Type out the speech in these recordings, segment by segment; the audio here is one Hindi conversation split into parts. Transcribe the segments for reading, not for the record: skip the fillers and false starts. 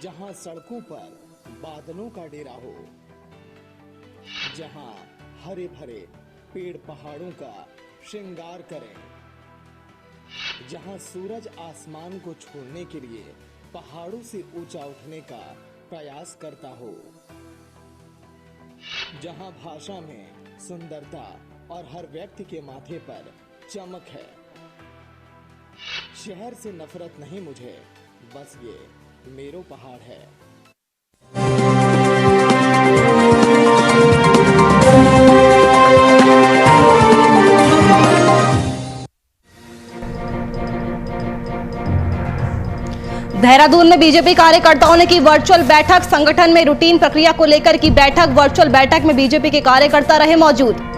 जहां सड़कों पर बादलों का डेरा हो, जहां हरे भरे पेड़ पहाड़ों का श्रृंगार करें, जहां सूरज आसमान को छोड़ने के लिए पहाड़ों से ऊंचा उठने का प्रयास करता हो, जहां भाषा में सुंदरता और हर व्यक्ति के माथे पर चमक है। शहर से नफरत नहीं मुझे, बस ये मेरो पहाड़ है। देहरादून में बीजेपी कार्यकर्ताओं ने की वर्चुअल बैठक। संगठन में रूटीन प्रक्रिया को लेकर की बैठक। वर्चुअल बैठक में बीजेपी के कार्यकर्ता रहे मौजूद।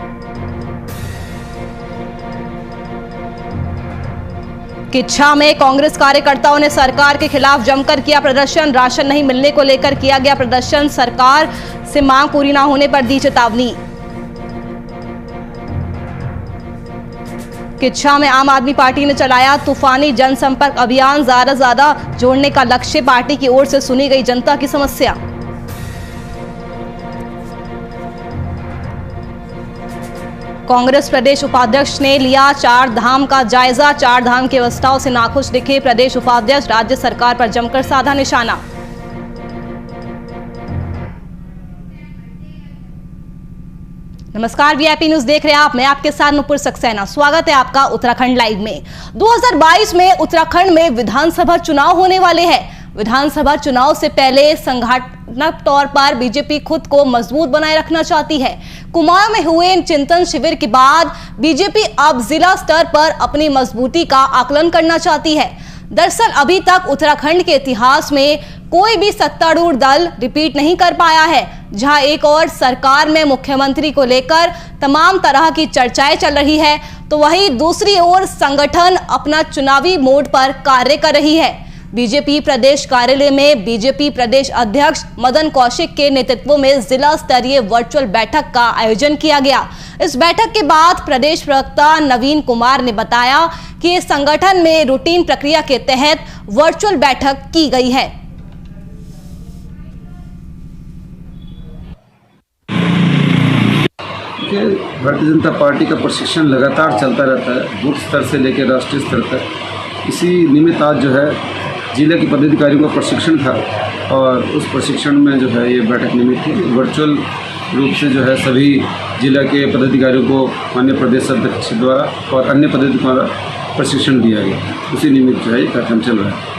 किच्छा में कांग्रेस कार्यकर्ताओं ने सरकार के खिलाफ जमकर किया प्रदर्शन। राशन नहीं मिलने को लेकर किया गया प्रदर्शन। सरकार से मांग पूरी न होने पर दी चेतावनी। किच्छा में आम आदमी पार्टी ने चलाया तूफानी जनसंपर्क अभियान। ज्यादा से ज्यादा जोड़ने का लक्ष्य। पार्टी की ओर से सुनी गई जनता की समस्या। कांग्रेस प्रदेश उपाध्यक्ष ने लिया 4 धाम का जायजा। 4 धाम की व्यवस्थाओं से नाखुश दिखे प्रदेश उपाध्यक्ष। राज्य सरकार पर जमकर साधा निशाना। नमस्कार, वीआईपी न्यूज देख रहे हैं आप। मैं आपके साथ नुपुर सक्सेना। स्वागत है आपका उत्तराखंड लाइव में। 2022 में उत्तराखंड में विधानसभा चुनाव होने वाले हैं। विधानसभा चुनाव से पहले संगठनात्मक तौर पर बीजेपी खुद को मजबूत बनाए रखना चाहती है। कुमाऊं में हुए चिंतन शिविर के बाद बीजेपी अब जिला स्तर पर अपनी मजबूती का आकलन करना चाहती है। दरअसल अभी तक उत्तराखंड के इतिहास में कोई भी सत्तारूढ़ दल रिपीट नहीं कर पाया है। जहां एक और सरकार में मुख्यमंत्री को लेकर तमाम तरह की चर्चाएं चल रही है, तो वहीं दूसरी ओर संगठन अपना चुनावी मोड पर कार्य कर रही है। बीजेपी प्रदेश कार्यालय में बीजेपी प्रदेश अध्यक्ष मदन कौशिक के नेतृत्व में जिला स्तरीय वर्चुअल बैठक का आयोजन किया गया। इस बैठक के बाद प्रदेश प्रवक्ता नवीन कुमार ने बताया कि संगठन में रूटीन प्रक्रिया के तहत वर्चुअल बैठक की गई है। भारतीय जनता पार्टी का प्रशिक्षण लगातार चलता रहता है, बूथ स्तर से लेकर राष्ट्रीय स्तर तक। इसी निमित्त आज जो है जिले के पदाधिकारियों का प्रशिक्षण था और उस प्रशिक्षण में जो है ये बैठक निमित्त थी। वर्चुअल रूप से जो है सभी जिला के पदाधिकारियों को माननीय प्रदेश अध्यक्ष द्वारा और अन्य पदाधिकारियों द्वारा प्रशिक्षण दिया गया। उसी निमित्त जो है ये कार्यक्रम चल रहा है।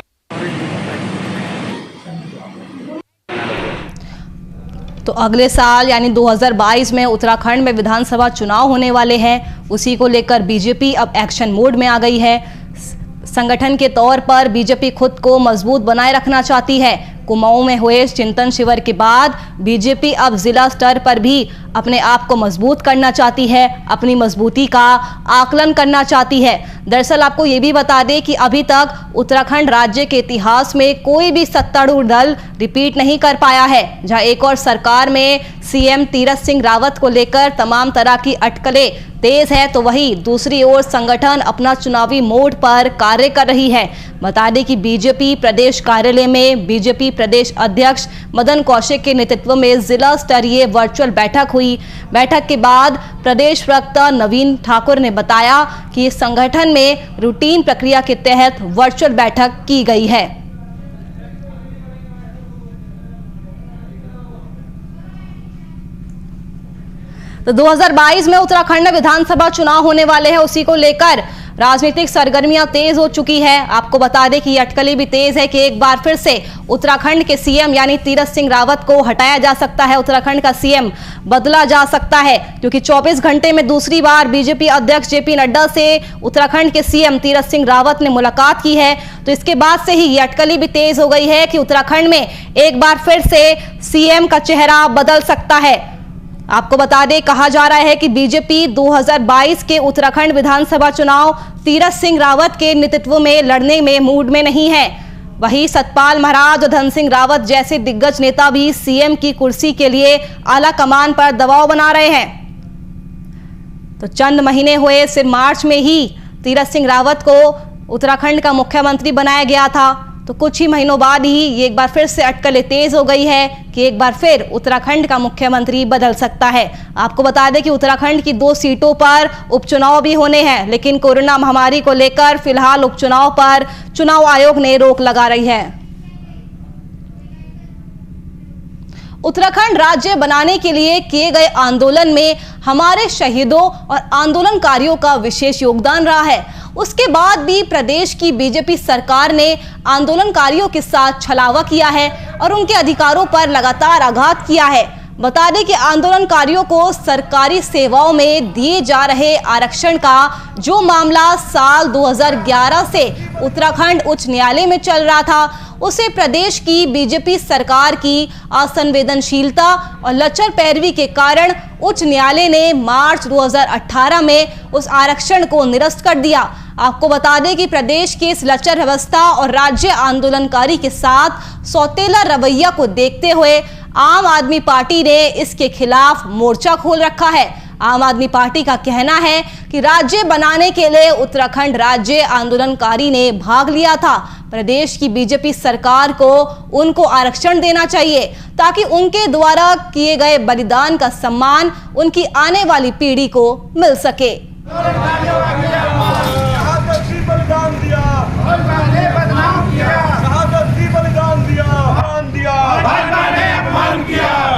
तो अगले साल यानी 2022 में उत्तराखंड में विधानसभा चुनाव होने वाले हैं। उसी को लेकर बीजेपी अब एक्शन मोड में आ गई है। संगठन के तौर पर बीजेपी खुद को मजबूत बनाए रखना चाहती है। कुमाऊं में हुए चिंतन शिविर के बाद बीजेपी अब जिला स्तर पर भी अपने आप को मजबूत करना चाहती है, अपनी मजबूती का आकलन करना चाहती है। दरअसल आपको ये भी बता दें कि अभी तक उत्तराखंड राज्य के इतिहास में कोई भी सत्तारूढ़ दल रिपीट नहीं कर पाया है। जहां एक और सरकार में सीएम तीरथ सिंह रावत को लेकर तमाम तरह की अटकलें तेज है, तो वहीं दूसरी ओर संगठन अपना चुनावी मोड पर कार्य कर रही है। बता दें कि बीजेपी प्रदेश कार्यालय में बीजेपी प्रदेश अध्यक्ष मदन कौशिक के नेतृत्व में जिला स्तरीय वर्चुअल बैठक हुई। बैठक के बाद प्रदेश प्रवक्ता नवीन ठाकुर ने बताया कि संगठन में रूटीन प्रक्रिया के तहत वर्चुअल बैठक की गई है। तो 2022 में उत्तराखंड में विधानसभा चुनाव होने वाले हैं। उसी को लेकर राजनीतिक सरगर्मियां तेज हो चुकी है। आपको बता दें कि ये अटकलें भी तेज है कि एक बार फिर से उत्तराखंड के सीएम यानी तीरथ सिंह रावत को हटाया जा सकता है। उत्तराखंड का सीएम बदला जा सकता है, क्योंकि 24 घंटे में दूसरी बार बीजेपी अध्यक्ष जेपी नड्डा से उत्तराखंड के सीएम तीरथ सिंह रावत ने मुलाकात की है। तो इसके बाद से ही ये अटकलें भी तेज हो गई है कि उत्तराखंड में एक बार फिर से सीएम का चेहरा बदल सकता है। आपको बता दें, कहा जा रहा है कि बीजेपी 2022 के उत्तराखंड विधानसभा चुनाव तीरथ सिंह रावत के नेतृत्व में लड़ने में मूड में नहीं है। वहीं सतपाल महाराज और धन सिंह रावत जैसे दिग्गज नेता भी सीएम की कुर्सी के लिए आला कमान पर दबाव बना रहे हैं। तो चंद महीने हुए, सिर्फ मार्च में ही तीरथ सिंह रावत को उत्तराखंड का मुख्यमंत्री बनाया गया था। तो कुछ ही महीनों बाद ही ये एक बार फिर से अटकलें तेज हो गई है कि एक बार फिर उत्तराखंड का मुख्यमंत्री बदल सकता है। आपको बता दें कि उत्तराखंड की 2 सीटों पर उपचुनाव भी होने हैं, लेकिन कोरोना महामारी को लेकर फिलहाल उपचुनाव पर चुनाव आयोग ने रोक लगा रही है। उत्तराखंड राज्य बनाने के लिए किए गए आंदोलन में हमारे शहीदों और आंदोलनकारियों का विशेष योगदान रहा है। उसके बाद भी प्रदेश की बीजेपी सरकार ने आंदोलनकारियों के साथ छलावा किया है और उनके अधिकारों पर लगातार आघात किया है। बता दें कि आंदोलनकारियों को सरकारी सेवाओं में दिए जा रहे आरक्षण का जो मामला साल 2011 से उत्तराखंड उच्च न्यायालय में चल रहा था, उसे प्रदेश की बीजेपी सरकार की असंवेदनशीलता और लचर पैरवी के कारण उच्च न्यायालय ने मार्च 2018 में उस आरक्षण को निरस्त कर दिया। आपको बता दें कि प्रदेश की इस लचर व्यवस्था और राज्य आंदोलनकारी के साथ सौतेला रवैया को देखते हुए आम आदमी पार्टी ने इसके खिलाफ मोर्चा खोल रखा है। आम आदमी पार्टी का कहना है कि राज्य बनाने के लिए उत्तराखंड राज्य आंदोलनकारी ने भाग लिया था। प्रदेश की बीजेपी सरकार को उनको आरक्षण देना चाहिए ताकि उनके द्वारा किए गए बलिदान का सम्मान उनकी आने वाली पीढ़ी को मिल सके।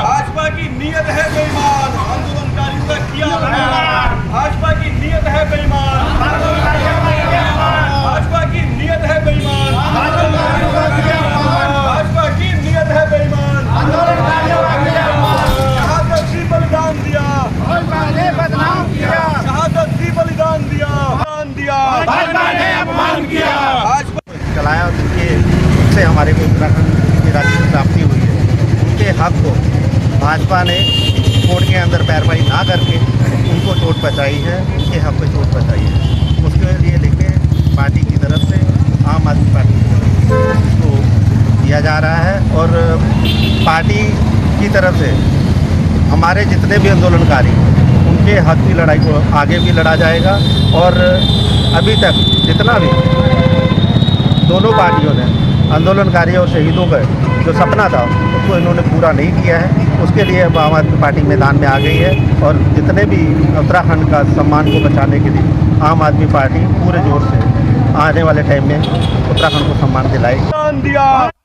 भाजपा की नीयत है बेईमान, आंदोलनकारियों का किया भाजपा की नीयत है बेईमान, भाजपा की नीयत है बेईमान, भाजपा की नीयत है बेईमान, शहादत दी बलिदान दिया, बदनाम किया, शहादत दी बलिदान दिया, भाजपा ने अपमान किया, चलाया उससे हमारे को उत्तराखंड की राज्य में प्राप्ति हुई है। उनके हक को भाजपा ने कोर्ट के अंदर पैरवाई ना करके उनको चोट पहुंचाई है, उनके हक पे चोट पहुंचाई है। उसके लिए लेके पार्टी की तरफ से, आम आदमी पार्टी की तरफ से इसको किया जा रहा है और पार्टी की तरफ से हमारे जितने भी आंदोलनकारी उनके हक की लड़ाई को आगे भी लड़ा जाएगा। और अभी तक जितना भी दोनों पार्टियों ने आंदोलनकारी और शहीदों का जो सपना था उसको इन्होंने पूरा नहीं किया है, उसके लिए अब आम आदमी पार्टी मैदान में आ गई है और जितने भी उत्तराखंड का सम्मान को बचाने के लिए आम आदमी पार्टी पूरे जोर से आने वाले टाइम में उत्तराखंड को सम्मान दिलाएगी।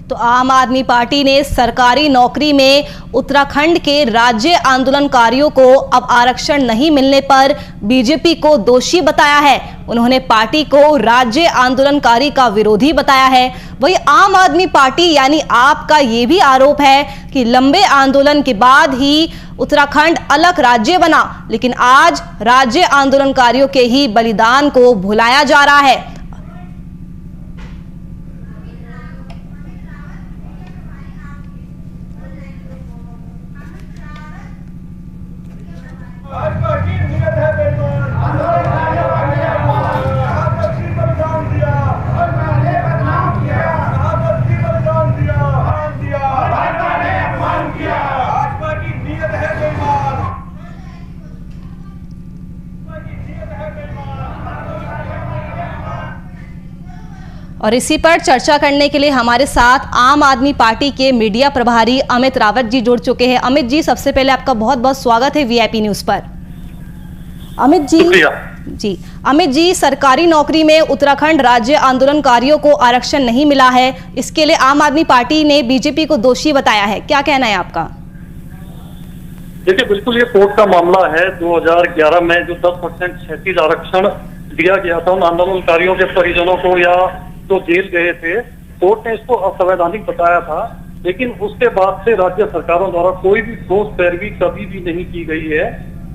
तो आम आदमी पार्टी ने सरकारी नौकरी में उत्तराखंड के राज्य आंदोलनकारियों को अब आरक्षण नहीं मिलने पर बीजेपी को दोषी बताया है। उन्होंने पार्टी को राज्य आंदोलनकारी का विरोधी बताया है। वही आम आदमी पार्टी यानी आप का ये भी आरोप है कि लंबे आंदोलन के बाद ही उत्तराखंड अलग राज्य बना, लेकिन आज राज्य आंदोलनकारियों के ही बलिदान को भुलाया जा रहा है। भाजपा की नीयत है बेईमान, शहादत दी बलिदान दिया, बदनाम किया, शहादत दी बलिदान दिया, भाजपा ने अपमान किया, भाजपा की नीयत है बेईमान, भाजपा की नीयत है बेईमान। और इसी पर चर्चा करने के लिए हमारे साथ आम आदमी पार्टी के मीडिया प्रभारी अमित रावत जी जुड़ चुके हैं। अमित जी, सबसे पहले आपका बहुत बहुत स्वागत है वीआईपी न्यूज़ पर। अमित जी, सरकारी नौकरी में उत्तराखंड राज्य आंदोलनकारियों को आरक्षण नहीं मिला है, इसके लिए आम आदमी पार्टी ने बीजेपी को दोषी बताया है, क्या कहना है आपका? देखिए, बिल्कुल ये कोर्ट का मामला है। 2011 में जो 10% क्षैतिज आरक्षण दिया गया था उन आंदोलनकारियों के परिजनों को या तो जेल गए थे, कोर्ट ने इसको असंवैधानिक बताया था। लेकिन उसके बाद से राज्य सरकारों द्वारा कोई भी ठोस पैरवी कभी भी नहीं की गई है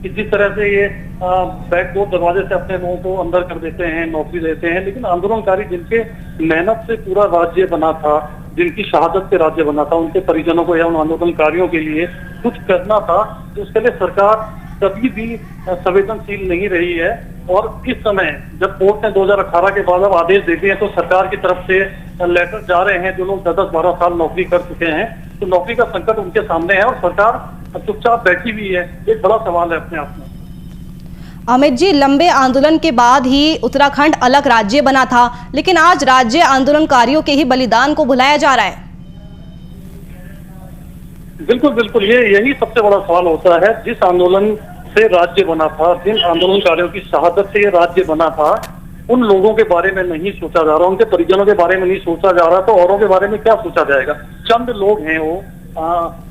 कि जिस तरह से ये बैकडोर दरवाजे से अपने लोगों को अंदर कर देते हैं, नौकरी देते हैं। लेकिन आंदोलनकारी जिनके मेहनत से पूरा राज्य बना था, जिनकी शहादत से राज्य बना था, उनके परिजनों को या उन आंदोलनकारियों के लिए कुछ करना था, तो उसके लिए सरकार कभी भी संवेदनशील नहीं रही है। और इस समय जब कोर्ट ने 2018 के बाद अब आदेश दे दिए हैं तो सरकार की तरफ से लेटर जा रहे हैं। जो लोग 10-12 साल नौकरी कर चुके हैं तो नौकरी का संकट उनके सामने है और सरकार चुपचाप बैठी हुई है। एक बड़ा सवाल है अपने आप में। अमित जी, लंबे आंदोलन के बाद ही उत्तराखंड अलग राज्य बना था, लेकिन आज राज्य आंदोलनकारियों के ही बलिदान को भुलाया जा रहा है। बिल्कुल बिल्कुल, यही सबसे बड़ा सवाल होता है। जिस आंदोलन से राज्य बना था, जिन आंदोलनकारियों की शहादत से ये राज्य बना था, उन लोगों के बारे में नहीं सोचा जा रहा, उनके परिजनों के बारे में नहीं सोचा जा रहा, तो औरों के बारे में क्या सोचा जाएगा। चंद लोग हैं, वो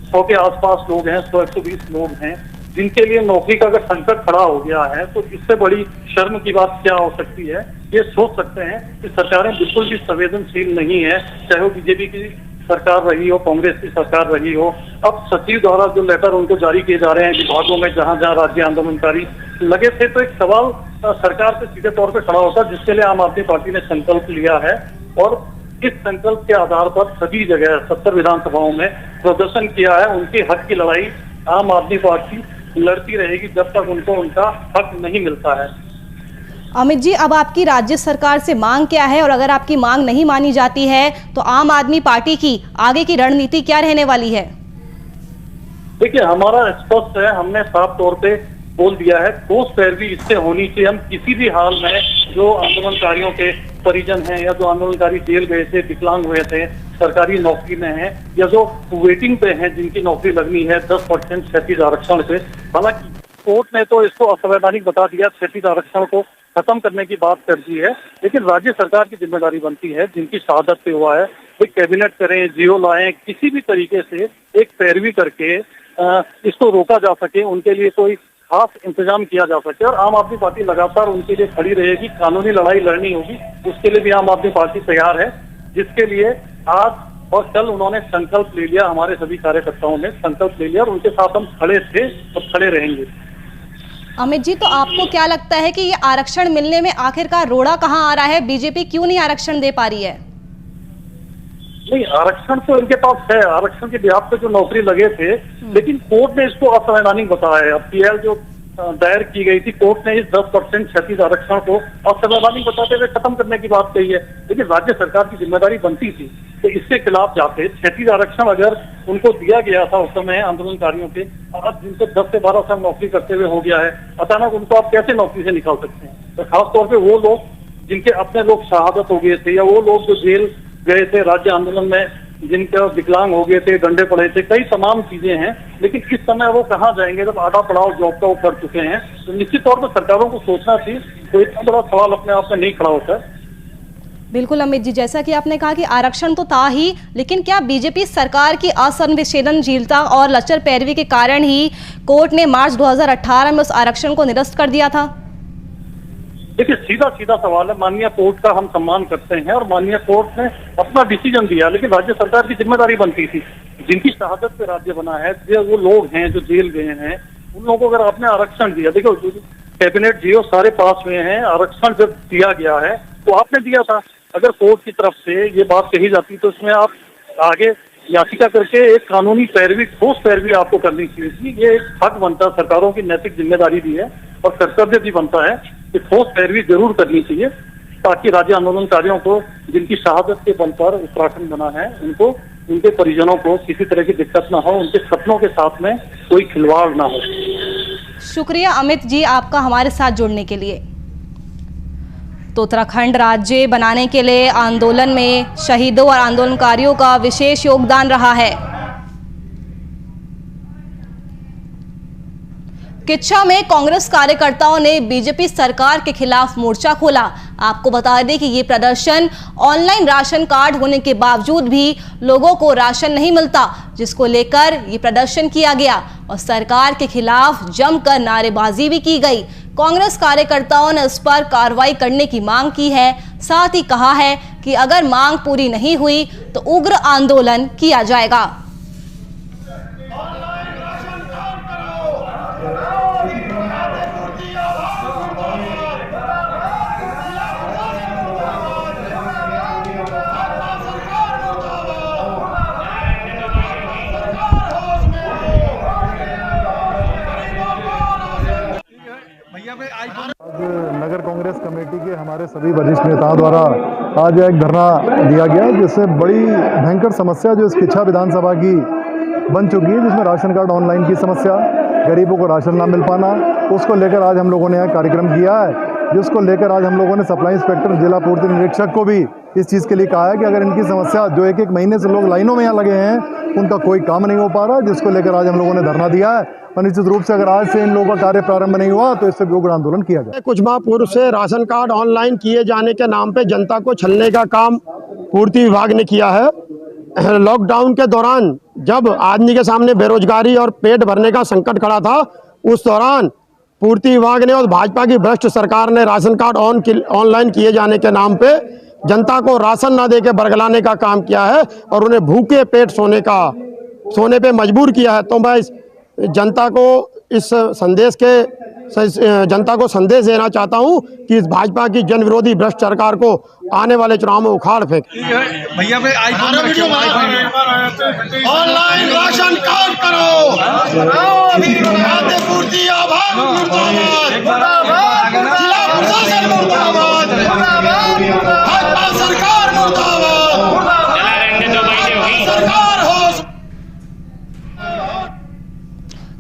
100 के आसपास लोग हैं, 100-120 लोग हैं, जिनके लिए नौकरी का अगर संकट खड़ा हो गया है, तो इससे बड़ी शर्म की बात क्या हो सकती है। ये सोच सकते हैं कि सरकारें बिल्कुल भी संवेदनशील नहीं है, चाहे वो बीजेपी की सरकार रही हो, कांग्रेस की सरकार रही हो। अब सचिव द्वारा जो लेटर उनको जारी किए जा रहे हैं विभागों में, जहां जहां राज्य आंदोलनकारी लगे थे, तो एक सवाल सरकार से सीधे तौर पे खड़ा होता है, जिसके लिए आम आदमी पार्टी ने संकल्प लिया है। और इस संकल्प के आधार पर सभी जगह 70 विधानसभाओं में प्रदर्शन किया है। उनके हक की लड़ाई आम आदमी पार्टी लड़ती रहेगी जब तक उनको उनका हक नहीं मिलता है। अमित जी, अब आपकी राज्य सरकार से मांग क्या है, और अगर आपकी मांग नहीं मानी जाती है तो आम आदमी पार्टी की आगे की रणनीति क्या रहने वाली है? देखिए, हमारा स्पष्ट है, हमने साफ तौर पे बोल दिया है, ठोस पैरवी इससे होनी चाहिए। हम किसी भी हाल में जो आंदोलनकारियों के परिजन हैं, या जो आंदोलनकारी जेल गए थे, विकलांग हुए थे, सरकारी नौकरी में हैं, या जो वेटिंग पे हैं, जिनकी नौकरी लगनी है 10% क्षैतिज आरक्षण से, हालांकि कोर्ट ने तो इसको असंवैधानिक बता दिया, क्षैतिज आरक्षण को खत्म करने की बात कर दी है, लेकिन राज्य सरकार की जिम्मेदारी बनती है, जिनकी शहादत पे हुआ है, वे कैबिनेट करें, जियो लाएं, किसी भी तरीके से एक पैरवी करके इसको रोका जा सके, उनके लिए कोई खास इंतजाम किया जा सके। और आम आदमी पार्टी लगातार उनके लिए खड़ी रहेगी, कानूनी लड़ाई लड़नी होगी, उसके लिए भी आम आदमी पार्टी तैयार है, जिसके लिए आज और कल उन्होंने संकल्प ले लिया। हमारे सभी कार्यकर्ताओं ने संकल्प ले लिया और उनके साथ हम खड़े थे और खड़े रहेंगे। अमित जी, तो आपको क्या लगता है कि ये आरक्षण मिलने में आखिरकार रोड़ा कहाँ आ रहा है? बीजेपी क्यों नहीं आरक्षण दे पा रही है? नहीं, आरक्षण तो इनके पास है, आरक्षण के बिहाफ पे जो नौकरी लगे थे, लेकिन कोर्ट ने इसको असंवैधानिक बताया है। अब पीएल जो दायर की गई थी, कोर्ट ने इस 10% क्षैतिज आरक्षण को असंवैधानिक बताते हुए खत्म करने की बात कही है, लेकिन राज्य सरकार की जिम्मेदारी बनती थी तो इसके खिलाफ जाते। क्षैतिज आरक्षण अगर उनको दिया गया था उस समय आंदोलनकारियों के, अब जिनको 10 से 12 साल नौकरी करते हुए हो गया है, अचानक उनको आप कैसे नौकरी से निकाल सकते हैं? तो खासतौर पर वो लोग जिनके अपने लोग शहादत हो गए थे, या वो लोग जो जेल गए थे राज्य आंदोलन में, जिनके विकलांग हो गए थे, डंडे पड़े थे, कई तमाम चीजें हैं, लेकिन इस समय वो कहाँ जाएंगे जब आधा पड़ाव जॉब का वो कर चुके हैं? तो निश्चित तौर पर सरकारों को सोचना चाहिए। तो इतना बड़ा सवाल अपने आप में नहीं खड़ा होता है। बिल्कुल अमित जी, जैसा कि आपने कहा कि आरक्षण तो था ही, लेकिन क्या बीजेपी सरकार की असंवेदनशीलता और लचर पैरवी के कारण ही कोर्ट ने मार्च 2018 में उस आरक्षण को निरस्त कर दिया था? देखिए, सीधा सीधा सवाल है। माननीय कोर्ट का हम सम्मान करते हैं और माननीय कोर्ट ने अपना डिसीजन दिया, लेकिन राज्य सरकार की जिम्मेदारी बनती थी। जिनकी शहादत पे राज्य बना है, जो वो लोग हैं जो जेल गए हैं, उन लोगों को अगर आपने आरक्षण दिया, देखो कैबिनेट जियो सारे पास हुए हैं, आरक्षण जब दिया गया है तो आपने दिया था। अगर कोर्ट की तरफ से ये बात कही जाती तो इसमें आप आगे याचिका करके एक कानूनी पैरवी, ठोस पैरवी आपको करनी चाहिए थी। ये एक हक बनता है, सरकारों की नैतिक जिम्मेदारी भी है और कर्तव्य भी बनता है कि ठोस पैरवी जरूर करनी चाहिए, ताकि राज्य आंदोलनकारियों को, जिनकी शहादत के बल पर उत्तराखंड बना है, उनको, उनके परिजनों को किसी तरह की दिक्कत ना हो, उनके सपनों के साथ में कोई खिलवाड़ ना हो। शुक्रिया अमित जी आपका हमारे साथ जुड़ने के लिए। तो उत्तराखंड राज्य बनाने के लिए आंदोलन में शहीदों और आंदोलनकारियों का विशेष योगदान रहा है। किच्छा में कांग्रेस कार्यकर्ताओं ने बीजेपी सरकार के खिलाफ मोर्चा खोला। आपको बता दें कि ये प्रदर्शन ऑनलाइन राशन कार्ड होने के बावजूद भी लोगों को राशन नहीं मिलता, जिसको लेकर ये प्रदर्शन किया गया और सरकार के खिलाफ जमकर नारेबाजी भी की गई। कांग्रेस कार्यकर्ताओं ने इस पर कार्रवाई करने की मांग की है, साथ ही कहा है कि अगर मांग पूरी नहीं हुई तो उग्र आंदोलन किया जाएगा। नगर कांग्रेस कमेटी के हमारे सभी वरिष्ठ नेताओं द्वारा आज एक धरना दिया गया, जिससे बड़ी भयंकर समस्या जो इस किच्छा विधानसभा की बन चुकी है, जिसमें राशन कार्ड ऑनलाइन की समस्या, गरीबों को राशन ना मिल पाना, उसको लेकर आज हम लोगों ने यहाँ कार्यक्रम किया है, जिसको लेकर आज हम लोगों ने सप्लाई इंस्पेक्टर, जिला पूर्ति निरीक्षक को भी इस चीज़ के लिए कहा है कि अगर इनकी समस्या, जो एक एक महीने से लोग लाइनों में यहाँ लगे हैं, उनका कोई काम नहीं हो पा रहा, जिसको लेकर आज हम लोगों ने धरना दिया है। और निश्चित रूप से अगर आज से इन लोगों का कार्य प्रारंभ नहीं हुआ तो इससे उग्र आंदोलन किया जाए। कुछ माह पूर्व से राशन कार्ड ऑनलाइन किए जाने के नाम पे जनता को छलने का काम पूर्ति विभाग ने किया है। लॉकडाउन के दौरान जब आदमी के सामने बेरोजगारी और पेट भरने का संकट खड़ा था, उस दौरान पूर्ति विभाग ने और भाजपा की भ्रष्ट सरकार ने राशन कार्ड ऑनलाइन किए जाने के नाम पे जनता को राशन न देके बरगलाने का काम किया है और उन्हें भूखे पेट सोने पे मजबूर किया है। तो मैं जनता को संदेश देना चाहता हूं कि इस भाजपा की जन विरोधी भ्रष्ट सरकार को आने वाले चुनाव में उखाड़ फेंक। भैया ऑनलाइन राशन कार्ड करो, खाद्य पूर्ति आभार मुर्दाबाद, जिला प्रशासन मुर्दाबाद, भाजपा सरकार मुर्दाबाद, सरकार हो।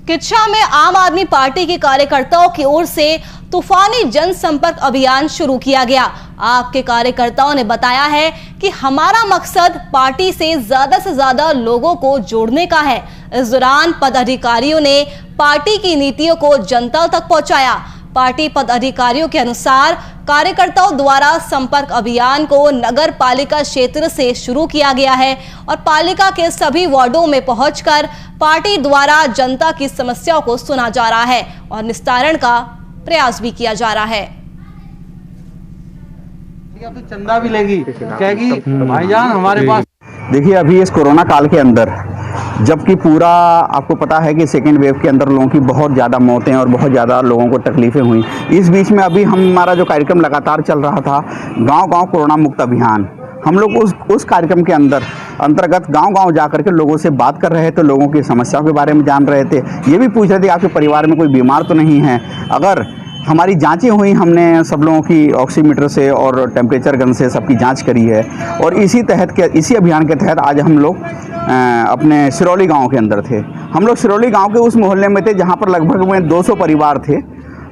किच्छा में आम आदमी पार्टी के कार्यकर्ताओं की ओर से तूफानी जनसंपर्क अभियान शुरू किया गया। आप के कार्यकर्ताओं ने बताया है कि हमारा मकसद पार्टी से ज्यादा लोगों को जोड़ने का है। इस दौरान पदाधिकारियों ने पार्टी की नीतियों को जनता तक पहुंचाया। पार्टी पदाधिकारियों के अनुसार कार्यकर्ताओं द्वारा संपर्क अभियान को नगर पालिका क्षेत्र से शुरू किया गया है और पालिका के सभी वार्डों में पहुंचकर पार्टी द्वारा जनता की समस्याओं को सुना जा रहा है और निस्तारण का प्रयास भी किया जा रहा है। चंदा भी लेगी, कहेगी भाईजान हमारे पास। देखिए, अभी इस कोरोना काल के अंदर, जबकि पूरा आपको पता है कि सेकेंड वेव के अंदर लोगों की बहुत ज़्यादा मौतें और बहुत ज़्यादा लोगों को तकलीफ़ें हुई, इस बीच में अभी हमारा जो कार्यक्रम लगातार चल रहा था, गांव-गांव कोरोना मुक्त अभियान, हम लोग उस कार्यक्रम के अंतर्गत गांव-गांव जा करके लोगों से बात कर रहे थे, लोगों की समस्याओं के बारे में जान रहे थे, ये भी पूछ रहे थे आपके परिवार में कोई बीमार तो नहीं है। अगर हमारी जांचें हुई, हमने सब लोगों की ऑक्सीमीटर से और टेम्परेचर गन से सबकी जांच करी है और इसी अभियान के तहत आज हम लोग अपने सिरौली गांव के अंदर थे। हम लोग सिरौली गांव के उस मोहल्ले में थे जहां पर लगभग 200 परिवार थे।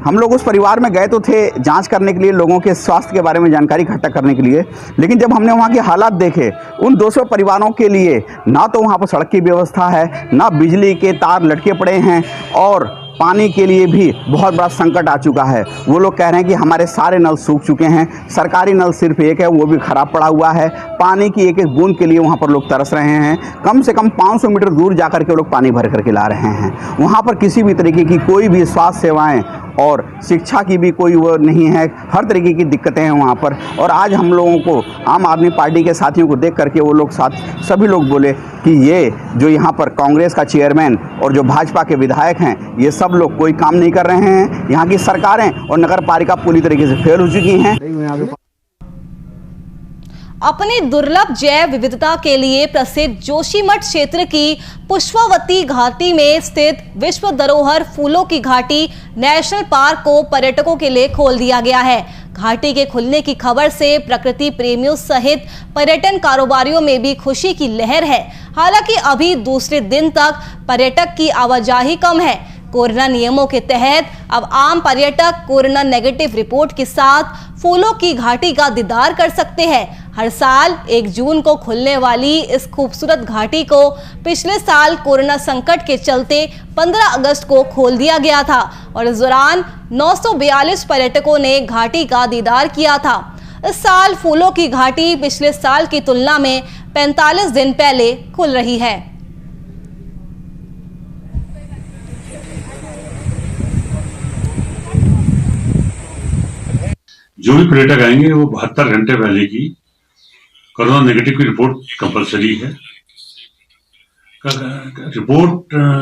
हम लोग उस परिवार में गए तो थे जांच करने के लिए, लोगों के स्वास्थ्य के बारे में जानकारी इकट्ठा करने के लिए, लेकिन जब हमने वहाँ के हालात देखे, उन 200 परिवारों के लिए ना तो वहाँ पर सड़क की व्यवस्था है, ना बिजली के तार लटके पड़े हैं और पानी के लिए भी बहुत बड़ा संकट आ चुका है। वो लोग कह रहे हैं कि हमारे सारे नल सूख चुके हैं, सरकारी नल सिर्फ एक है, वो भी ख़राब पड़ा हुआ है। पानी की एक एक बूंद के लिए वहाँ पर लोग तरस रहे हैं। कम से कम 500 मीटर दूर जा कर के लोग पानी भर करके ला रहे हैं। वहाँ पर किसी भी तरीके की कोई भी स्वास्थ्य सेवाएं और शिक्षा की भी कोई वो नहीं है, हर तरीके की दिक्कतें हैं वहाँ पर। और आज हम लोगों को, आम आदमी पार्टी के साथियों को देख करके वो लोग सभी लोग बोले कि ये जो यहाँ पर कांग्रेस का चेयरमैन और जो भाजपा के विधायक हैं, ये सब लोग कोई काम नहीं कर रहे हैं। यहाँ की सरकारें और नगर पालिका पूरी तरीके से फेल हो चुकी हैं। अपनी दुर्लभ जैव विविधता के लिए प्रसिद्ध जोशीमठ क्षेत्र की पुष्पावती घाटी में स्थित विश्व धरोहर फूलों की घाटी नेशनल पार्क को पर्यटकों के लिए खोल दिया गया है। घाटी के खुलने की खबर से प्रकृति प्रेमियों सहित पर्यटन कारोबारियों में भी खुशी की लहर है। हालांकि अभी दूसरे दिन तक पर्यटक की आवाजाही कम है। कोरोना नियमों के तहत अब आम पर्यटक कोरोना नेगेटिव रिपोर्ट के साथ फूलों की घाटी का दीदार कर सकते हैं। हर साल 1 जून को खुलने वाली इस खूबसूरत घाटी को पिछले साल कोरोना संकट के चलते 15 अगस्त को खोल दिया गया था और इस दौरान 942 पर्यटकों ने घाटी का दीदार किया था। इस साल फूलों की घाटी पिछले साल की तुलना में 45 दिन पहले खुल रही है। जो भी पर्यटक आएंगे वो 72 घंटे पहले की कोरोना नेगेटिव की रिपोर्ट कंपलसरी है।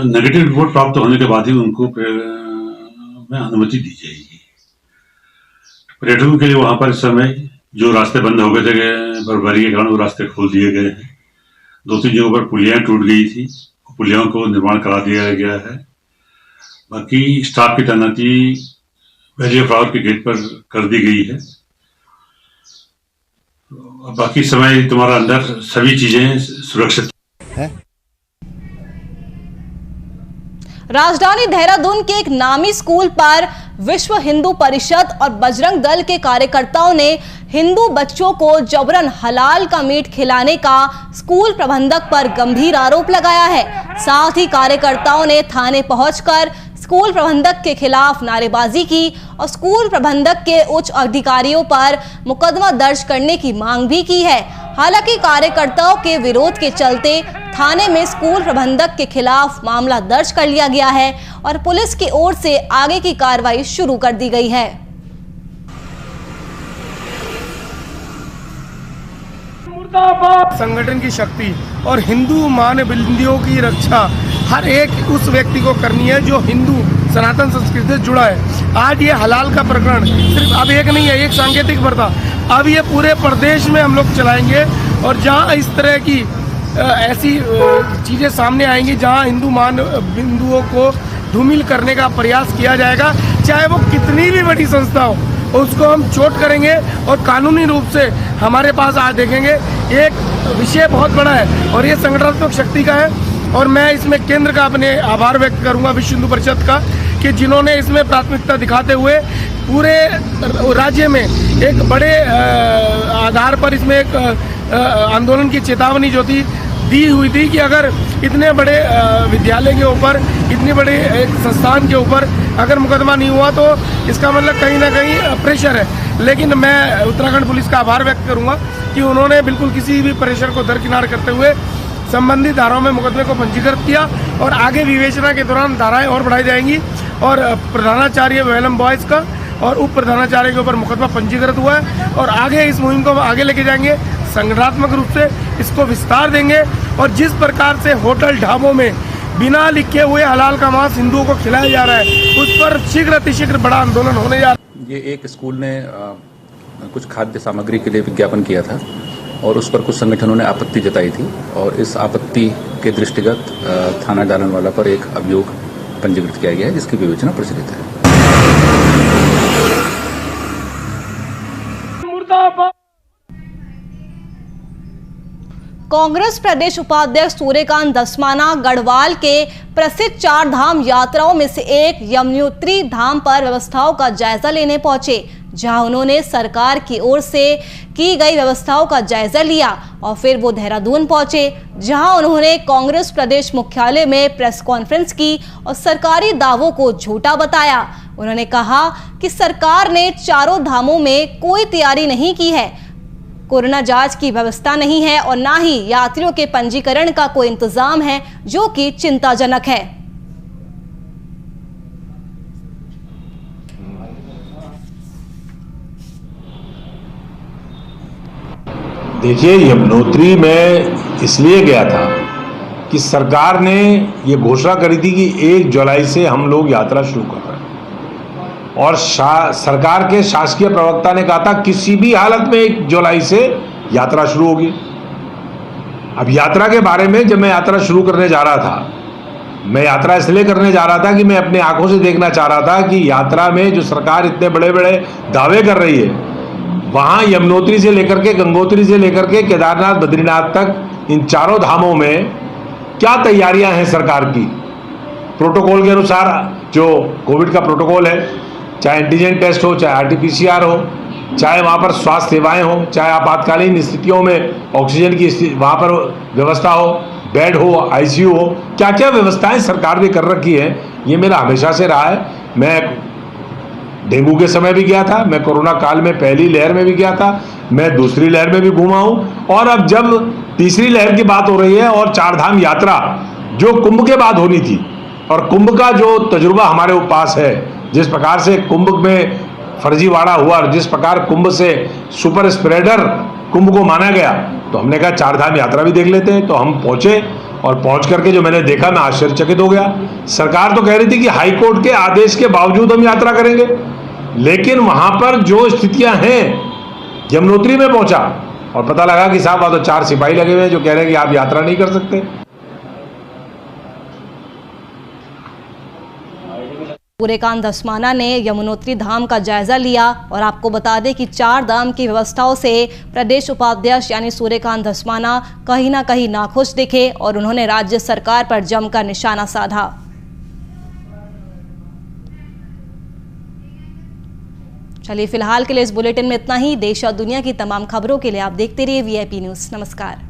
नेगेटिव रिपोर्ट प्राप्त होने के बाद ही उनको में अनुमति दी जाएगी। पर्यटकों के लिए वहां पर इस समय जो रास्ते बंद हो गए थे बर्फबारी के कारण, वो रास्ते खोल दिए गए हैं। 2-3 जगहों पर पुलियां टूट गई थी, पुलियाओं को निर्माण करा दिया गया है। बाकी स्टाफ की तैनाती वैली ऑफ फ्लावर के गेट पर कर दी गई है। बाकी समय तुम्हारा अंदर सभी चीजें सुरक्षित है। राजधानी देहरादून के एक नामी स्कूल पर विश्व हिंदू परिषद और बजरंग दल के कार्यकर्ताओं ने हिंदू बच्चों को जबरन हलाल का मीट खिलाने का स्कूल प्रबंधक पर गंभीर आरोप लगाया है। साथ ही कार्यकर्ताओं ने थाने पहुंचकर स्कूल प्रबंधक के खिलाफ नारेबाजी की और स्कूल प्रबंधक के उच्च अधिकारियों पर मुकदमा दर्ज करने की मांग भी की है। हालांकि कार्यकर्ताओं के विरोध के चलते थाने में स्कूल प्रबंधक के खिलाफ मामला दर्ज कर लिया गया है और पुलिस की ओर से आगे की कार्रवाई शुरू कर दी गई है। संगठन की शक्ति और हिंदू मानबिंदियों की रक्षा हर एक उस व्यक्ति को करनी है जो हिंदू सनातन संस्कृति से जुड़ा है। आज ये हलाल का प्रकरण सिर्फ अब एक नहीं है, एक सांकेतिक वर्ता, अब ये पूरे प्रदेश में हम लोग चलाएंगे और जहाँ इस तरह की ऐसी चीज़ें सामने आएंगी जहाँ हिंदू मानबिंदुओं को धूमिल करने का प्रयास किया जाएगा, चाहे वो कितनी भी बड़ी संस्था हो, उसको हम चोट करेंगे और कानूनी रूप से हमारे पास आज देखेंगे। एक विषय बहुत बड़ा है और ये संगठनात्मक शक्ति का है और मैं इसमें केंद्र का अपने आभार व्यक्त करूंगा विश्व हिंदू परिषद का कि जिन्होंने इसमें प्राथमिकता दिखाते हुए पूरे राज्य में एक बड़े आधार पर इसमें एक आंदोलन की चेतावनी जो थी दी हुई थी कि अगर इतने बड़े विद्यालय के ऊपर, इतनी बड़े एक संस्थान के ऊपर अगर मुकदमा नहीं हुआ तो इसका मतलब कहीं ना कहीं प्रेशर है। लेकिन मैं उत्तराखंड पुलिस का आभार व्यक्त करूंगा कि उन्होंने बिल्कुल किसी भी प्रेशर को दरकिनार करते हुए संबंधित धाराओं में मुकदमे को पंजीकृत किया और आगे विवेचना के दौरान धाराएं और बढ़ाई जाएंगी और प्रधानाचार्य वेलम बॉयज़ का और उप प्रधानाचार्य के ऊपर मुकदमा पंजीकृत हुआ है और आगे इस मुहिम को आगे लेके जाएंगे, संगठनात्मक रूप से इसको विस्तार देंगे और जिस प्रकार से होटल ढाबों में बिना लिखे हुए हलाल का मांस हिंदुओं को खिलाया जा रहा है उस पर शीघ्र अतिशीघ्र बड़ा आंदोलन होने जा रहा है। ये एक स्कूल ने कुछ खाद्य सामग्री के लिए विज्ञापन किया था और उस पर कुछ संगठनों ने आपत्ति जताई थी और इस आपत्ति के दृष्टिगत थाना डालनवाला पर एक अभियोग पंजीकृत किया गया है जिसकी विवेचना प्रचलित है। कांग्रेस प्रदेश उपाध्यक्ष सूर्यकांत धस्माना गढ़वाल के प्रसिद्ध 4 धाम यात्राओं में से एक यमुनोत्री धाम पर व्यवस्थाओं का जायजा लेने पहुंचे, जहां उन्होंने सरकार की ओर से की गई व्यवस्थाओं का जायजा लिया और फिर वो देहरादून पहुंचे, जहां उन्होंने कांग्रेस प्रदेश मुख्यालय में प्रेस कॉन्फ्रेंस की और सरकारी दावों को झूठा बताया। उन्होंने कहा कि सरकार ने 4 धामों में कोई तैयारी नहीं की है, कोरोना जांच की व्यवस्था नहीं है और ना ही यात्रियों के पंजीकरण का कोई इंतजाम है, जो कि चिंताजनक है। देखिए, यमुनोत्री में इसलिए गया था कि सरकार ने ये घोषणा करी थी कि 1 जुलाई से हम लोग यात्रा शुरू कर रहे हैं और सरकार के शासकीय प्रवक्ता ने कहा था किसी भी हालत में 1 जुलाई से यात्रा शुरू होगी। अब यात्रा के बारे में जब मैं यात्रा शुरू करने जा रहा था, मैं यात्रा इसलिए करने जा रहा था कि मैं अपने आंखों से देखना चाह रहा था कि यात्रा में जो सरकार इतने बड़े बड़े दावे कर रही है, वहाँ यमुनोत्री से लेकर के, गंगोत्री से लेकर के केदारनाथ बद्रीनाथ तक इन 4 धामों में क्या तैयारियां हैं सरकार की। प्रोटोकॉल के अनुसार जो कोविड का प्रोटोकॉल है, चाहे एंटीजन टेस्ट हो, चाहे RT-PCR हो, चाहे वहाँ पर स्वास्थ्य सेवाएं हो, चाहे आपातकालीन स्थितियों में ऑक्सीजन की वहाँ पर व्यवस्था हो, बेड हो, ICU हो, क्या क्या व्यवस्थाएं सरकार ने कर रखी है, ये मेरा हमेशा से रहा है। मैं डेंगू के समय भी गया था, मैं कोरोना काल में पहली लहर में भी गया था, मैं दूसरी लहर में भी घूमा हूँ और अब जब तीसरी लहर की बात हो रही है और 4 धाम यात्रा जो कुंभ के बाद होनी थी और कुंभ का जो तजुर्बा हमारे पास है, जिस प्रकार से कुंभ में फर्जीवाड़ा हुआ और जिस प्रकार कुंभ से सुपर स्प्रेडर कुंभ को माना गया, तो हमने कहा 4 धाम यात्रा भी देख लेते हैं। तो हम पहुंचे और पहुंच करके जो मैंने देखा मैं आश्चर्यचकित हो गया। सरकार तो कह रही थी कि हाई कोर्ट के आदेश के बावजूद हम यात्रा करेंगे, लेकिन वहां पर जो स्थितियां हैं, यमुनोत्री में पहुंचा और पता लगा कि साहब वहां तो 4 सिपाही लगे हुए हैं जो कह रहे हैं कि आप यात्रा नहीं कर सकते। सूर्यकांत धस्माना ने यमुनोत्री धाम का जायजा लिया और आपको बता दें कि 4 धाम की व्यवस्थाओं से प्रदेश उपाध्यक्ष यानी सूर्यकांत धस्माना कहीं ना कहीं नाखुश दिखे और उन्होंने राज्य सरकार पर जमकर निशाना साधा। चलिए फिलहाल के लिए इस बुलेटिन में इतना ही। देश और दुनिया की तमाम खबरों के लिए आप देखते रहिए VIP न्यूज़। नमस्कार।